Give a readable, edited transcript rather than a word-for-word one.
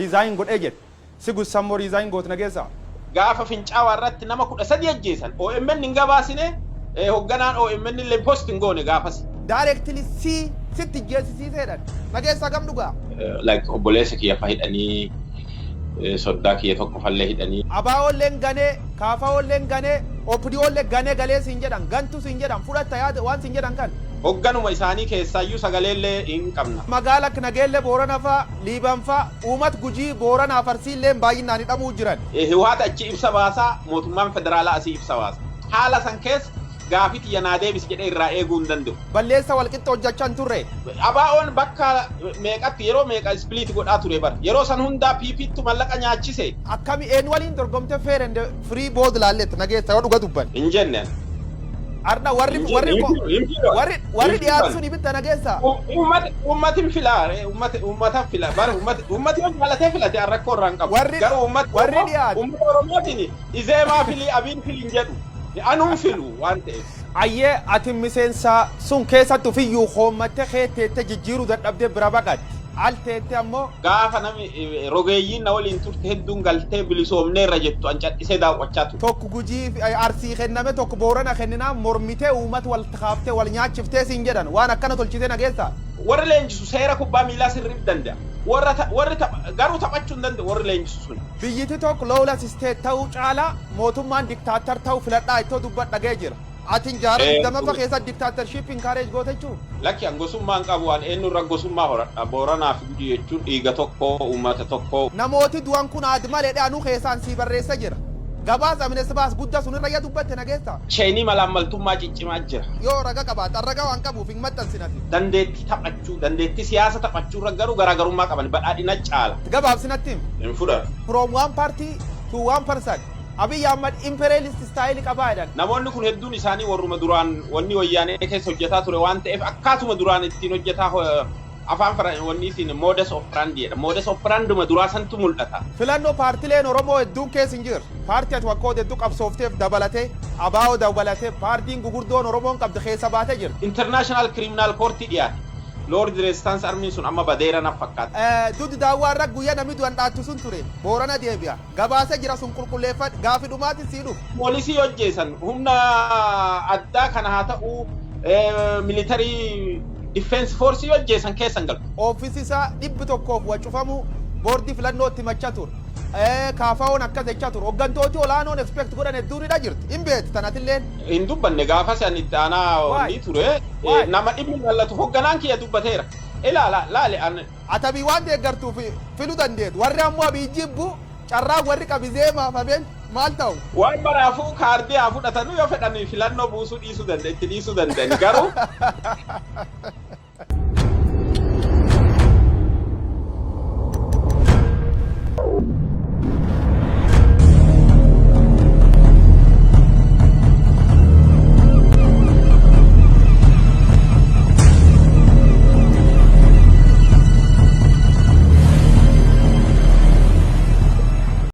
resign godhee jedhe si gussammoo resign goot nageessa gaafa fincaawa irratti nama 13 ajjeesan OMN hin gabaasine hogganaan OMN illee posting goone gaafas directly sitti jeesisiiseedhan nageessa gam dhugaa like obboleessa kiyya fahidhanii soddaa kiyya tokko fallee hidhanii abaa'olleen ganee kaafaa'olleen ganee opdiyoollee ganee galee siin jedhan gantu siin jedhan fudhatta yaada waan siin jedhan kan hogganuma isaanii keessaayyuu sagaleellee hin qabna magaala nageellee boorana fa'a liiban fa'a uumat gujii boorana farsiillee baay'inaan hidhamuu jiran hiwaata achi ibsa baasaa mootummaan federaalaa asii ibsa baasa haala san keessa gaafiti yana deebis jedhee irraa eeguu hin danda'u balleessa walqixxa hojjechaan turre abaa'oon bakka meeqatti yeroo meeqa split godhaa ture bar yeroo san hundaa piipittu mallaqa nyaachise akkami een waliin dorgomte fair and free board laallet nageessa yoo dhuga dubban hin jenneen arda warri dhiyaatu sun ibitta nageessa ummatin filaa ummata filaa bar ummati waan malatee filate rakkoo irraan qabu garuu warri dhiyaatu ummata oromootiin izeemaa filii abiin filin jedhu anun filu waan ta'eef ayyee ati miseensa sun keessattu fiyyuu hoommatte keeteette jijjiiruu dadhabdee bira baqatti al teette ammoo gaafa nami rogeeyyiin na waliin turte hedduun galtee bilisoomneerra jettu an cadhisee daawwachaa ture tokko gujii arsii kenname tokko boorana kenninaa mormitee uummata wal takaaftee wal nyaachiftee siin jedhan waan akkana tolchitee nageessa warri leenjisu seera kubbaa miilaa sirriif danda'a warri garuu taphachuu hin danda'u warri leenjisu sun biyyiti tokko loolas isteet ta'uu caalaa mootummaan diktaatar ta'uu filadhaa ittoo dubbadhagee jira atin jaarraa damafa keessa diktaatarship encourage gootechuu lakki an gosummaan qabu waan eenyurra gosummaa horadha booranaa fi gujii jechuun dhiiga tokko uummata tokko namooti du'an kun aadmalee dhaanuu keessaan sii barreessa jira gabaasa amnes baas guddaa sun irra dubbatte nageessa sheenii malaammaltummaa ciccimaa jira yoo raga qabaata raga waan qabuuf hin maxxansinati dandeetti taphachuu dandeetti siyaasa taphachuu irra garuu garaagarummaa qaban badhaadhina caala gabaabsinatti hin fudhatu from one party to one person Abiy Ahmed imperialist style qabaadhan namoonni kun hedduun isaanii warruma duraan wanni wayyaanee keessa hojjetaa ture waan ta'eef akkaatuma duraan ittiin hojjetaa afaan faran wanni isin modus operandi jedha modus operandi duraa santu mul'ata filannoo paartileen oromoo hedduun keessa hin jiru paartii ati wakkoo hedduu qabsoofteef dabalatee abaa'oo dabalatee paartiin gugurdoon oromoon qabdu keessa baatee jira international criminal court dhiyaate Lord Resistance Army sun amma badeera na fakkaata dudi daawwarra guyyaa namni du'an dhaattu sun ture boorana deebi'a gabaasa jira sun qulqulleeffadh gaafi dhumaati siidu poolisii hojjeesan humna addaa kana haa ta'u military defense force hojjeesan keessan galu ofiisi isaa 100 wacufamu boordii filannootti macha ture kaafaa'oon akkas jechaa ture hoggantooti olaanoon expect godhan hedduun hidha jirti hin beekti tanatilleen hin dubbanne gaafa san itti aanaa ni ture nama dhimmi mallatu hogganaan kiyya dubbateera ilaala laale an atabii waan deeggartuuf filuu dandeetu warri ammoo abii jibbu carraa warri qabizee maafameen maal ta'u waan baraafuu kaardii haa fudhatanu yoo fedhan filannoo buusuu dhiisuu danda'e itti dhiisuu danda'ani garuu